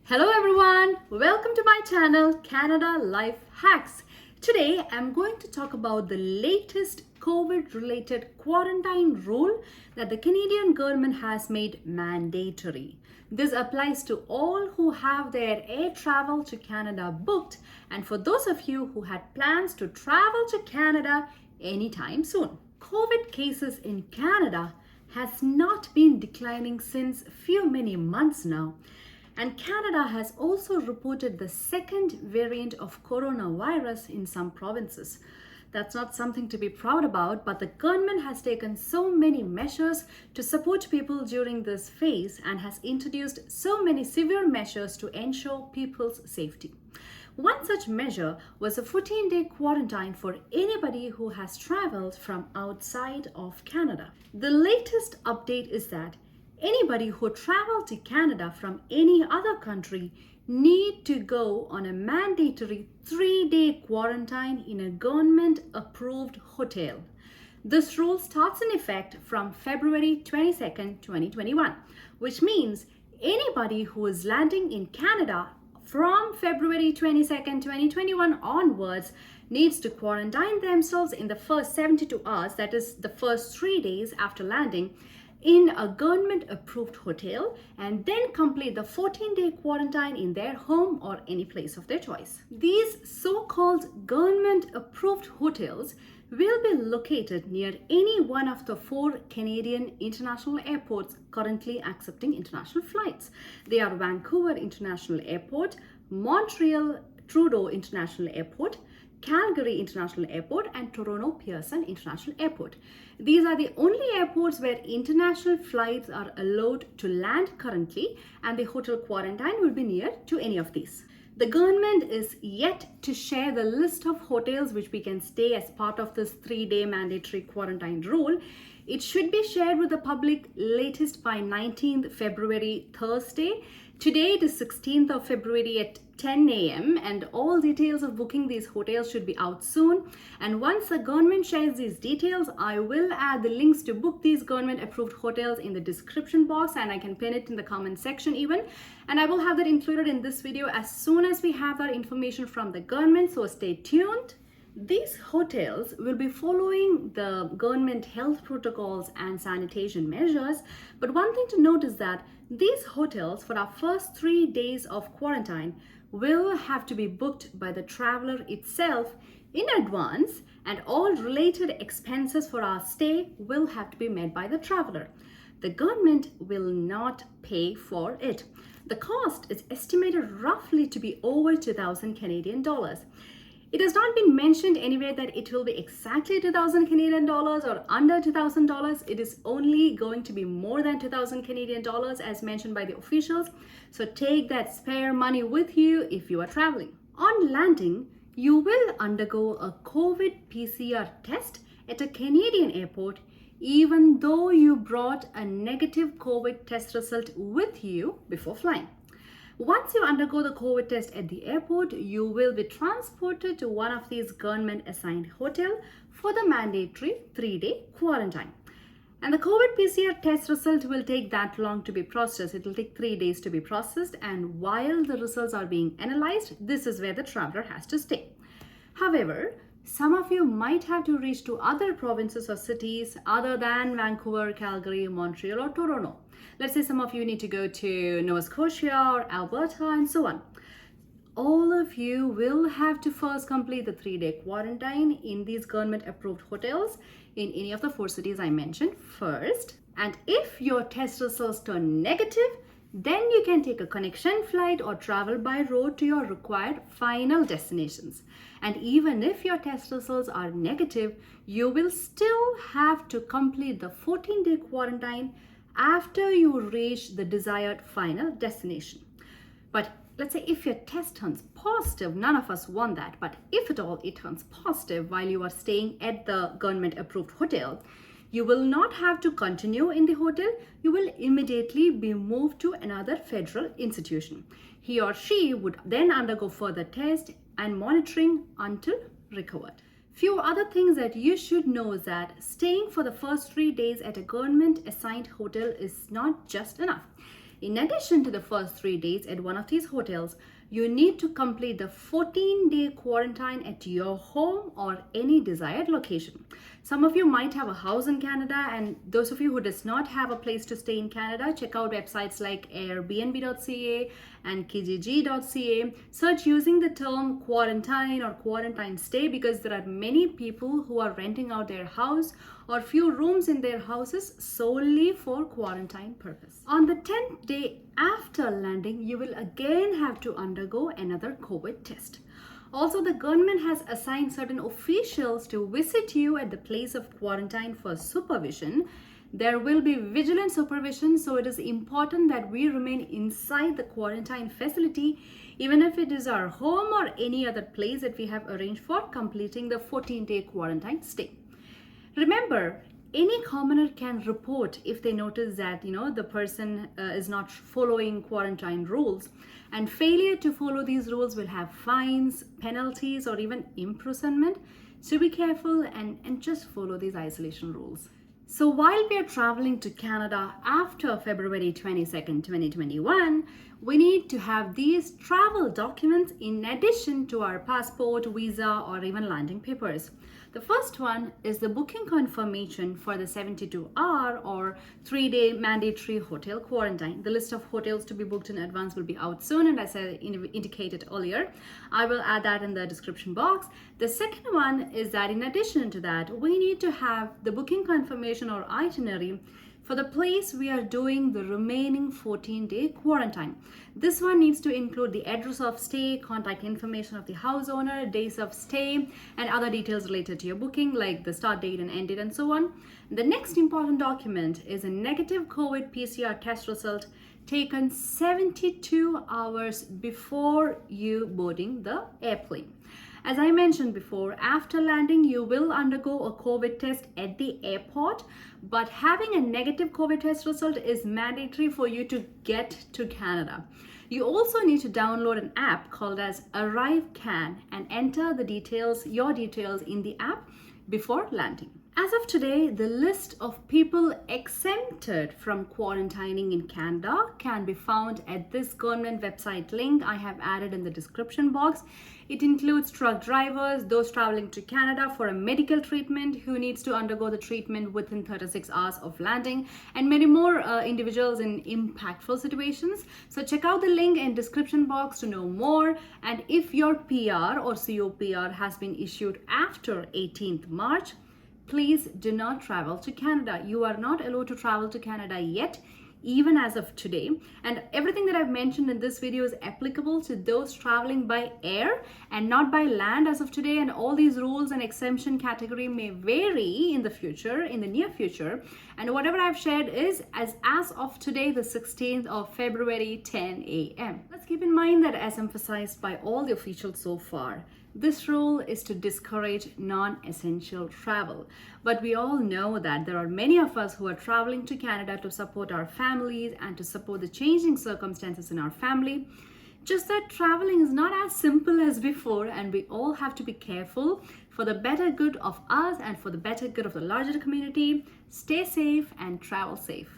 Hello everyone, welcome to my channel Canada Life Hacks. Today I'm going to talk about the latest COVID related quarantine rule that the Canadian government has made mandatory. This applies to all who have their air travel to Canada booked and for those of you who had plans to travel to Canada anytime soon. COVID cases in Canada has not been declining since many months now. And Canada has also reported the second variant of coronavirus in some provinces. That's not something to be proud about, but the government has taken so many measures to support people during this phase and has introduced so many severe measures to ensure people's safety. One such measure was a 14-day quarantine for anybody who has traveled from outside of Canada. The latest update is that anybody who traveled to Canada from any other country need to go on a mandatory 3-day quarantine in a government-approved hotel. This rule starts in effect from February 22nd, 2021, which means anybody who is landing in Canada from February 22nd, 2021 onwards needs to quarantine themselves in the first 72 hours, that is the first 3 days after landing, in a government-approved hotel and then complete the 14-day quarantine in their home or any place of their choice. These so-called government-approved hotels will be located near any one of the 4 Canadian international airports currently accepting international flights. They are Vancouver International Airport, Montreal Trudeau International Airport, Calgary International Airport and Toronto Pearson International Airport. These are the only airports where international flights are allowed to land currently, and the hotel quarantine will be near to any of these. The government is yet to share the list of hotels which we can stay as part of this 3-day mandatory quarantine rule. It should be shared with the public latest by 19th February, Thursday. Today it is 16th of February at 10 a.m. and all details of booking these hotels should be out soon. And once the government shares these details, I will add the links to book these government approved hotels in the description box, and I can pin it in the comment section even. And I will have that included in this video as soon as we have that information from the government, so stay tuned. These hotels will be following the government health protocols and sanitation measures. But one thing to note is that these hotels for our first 3 days of quarantine will have to be booked by the traveler itself in advance, and all related expenses for our stay will have to be made by the traveler. The government will not pay for it. The cost is estimated roughly to be over 2,000 Canadian dollars. It has not been mentioned anywhere that it will be exactly 2,000 Canadian dollars or under $2,000. It is only going to be more than 2,000 Canadian dollars as mentioned by the officials. So take that spare money with you if you are traveling. On landing, you will undergo a COVID PCR test at a Canadian airport even though you brought a negative COVID test result with you before flying. Once you undergo the COVID test at the airport, you will be transported to one of these government-assigned hotels for the mandatory 3-day quarantine. And the COVID PCR test result will take that long to be processed. It will take 3 days to be processed, and while the results are being analyzed, this is where the traveler has to stay. However, some of you might have to reach to other provinces or cities other than Vancouver, Calgary, Montreal or Toronto. Let's say some of you need to go to Nova Scotia or Alberta and so on. All of you will have to first complete the 3-day quarantine in these government approved hotels in any of the 4 cities I mentioned first. And if your test results turn negative, then you can take a connection flight or travel by road to your required final destinations. And even if your test results are negative, you will still have to complete the 14-day quarantine after you reach the desired final destination. But let's say if your test turns positive, none of us want that, but if at all it turns positive while you are staying at the government approved hotel, you will not have to continue in the hotel. You will immediately be moved to another federal institution. He or she would then undergo further test and monitoring until recovered. Few other things that you should know is that staying for the first 3 days at a government assigned hotel is not just enough. In addition to the first 3 days at one of these hotels, you need to complete the 14-day quarantine at your home or any desired location. Some of you might have a house in Canada, and those of you who does not have a place to stay in Canada, check out websites like airbnb.ca and kijiji.ca. Search using the term quarantine or quarantine stay, because there are many people who are renting out their house or few rooms in their houses solely for quarantine purpose. On the 10th day after landing, you will again have to undergo another COVID test. Also, the government has assigned certain officials to visit you at the place of quarantine for supervision. There will be vigilant supervision, so it is important that we remain inside the quarantine facility, even if it is our home or any other place that we have arranged for completing the 14-day quarantine stay. Remember, any commoner can report if they notice that the person is not following quarantine rules, and failure to follow these rules will have fines, penalties, or even imprisonment. So be careful and just follow these isolation rules. So while we are traveling to Canada after February 22nd, 2021, we need to have these travel documents in addition to our passport, visa, or even landing papers. The first one is the booking confirmation for the 72-hour or 3-day mandatory hotel quarantine. The list of hotels to be booked in advance will be out soon, and as I indicated earlier, I will add that in the description box. The second one is that in addition to that, we need to have the booking confirmation or itinerary for the place we are doing the remaining 14-day quarantine. This one needs to include the address of stay, contact information of the house owner, days of stay, and other details related to your booking, like the start date and end date and so on. The next important document is a negative COVID PCR test result taken 72 hours before you boarding the airplane. As I mentioned before, after landing, you will undergo a COVID test at the airport, but having a negative COVID test result is mandatory for you to get to Canada. You also need to download an app called as ArriveCan and enter your details in the app before landing. As of today, the list of people exempted from quarantining in Canada can be found at this government website link I have added in the description box. It includes truck drivers, those traveling to Canada for a medical treatment who needs to undergo the treatment within 36 hours of landing, and many more individuals in impactful situations. So check out the link in description box to know more. And if your PR or COPR has been issued after 18th March, please do not travel to Canada. You are not allowed to travel to Canada yet, even as of today. And everything that I've mentioned in this video is applicable to those traveling by air and not by land as of today. And all these rules and exemption category may vary in the future, in the near future. And whatever I've shared is as of today, the 16th of February, 10 a.m. Let's keep in mind that, as emphasized by all the officials so far, this rule is to discourage non-essential travel. But we all know that there are many of us who are traveling to Canada to support our families and to support the changing circumstances in our family. Just that traveling is not as simple as before, and we all have to be careful for the better good of us and for the better good of the larger community. Stay safe and travel safe.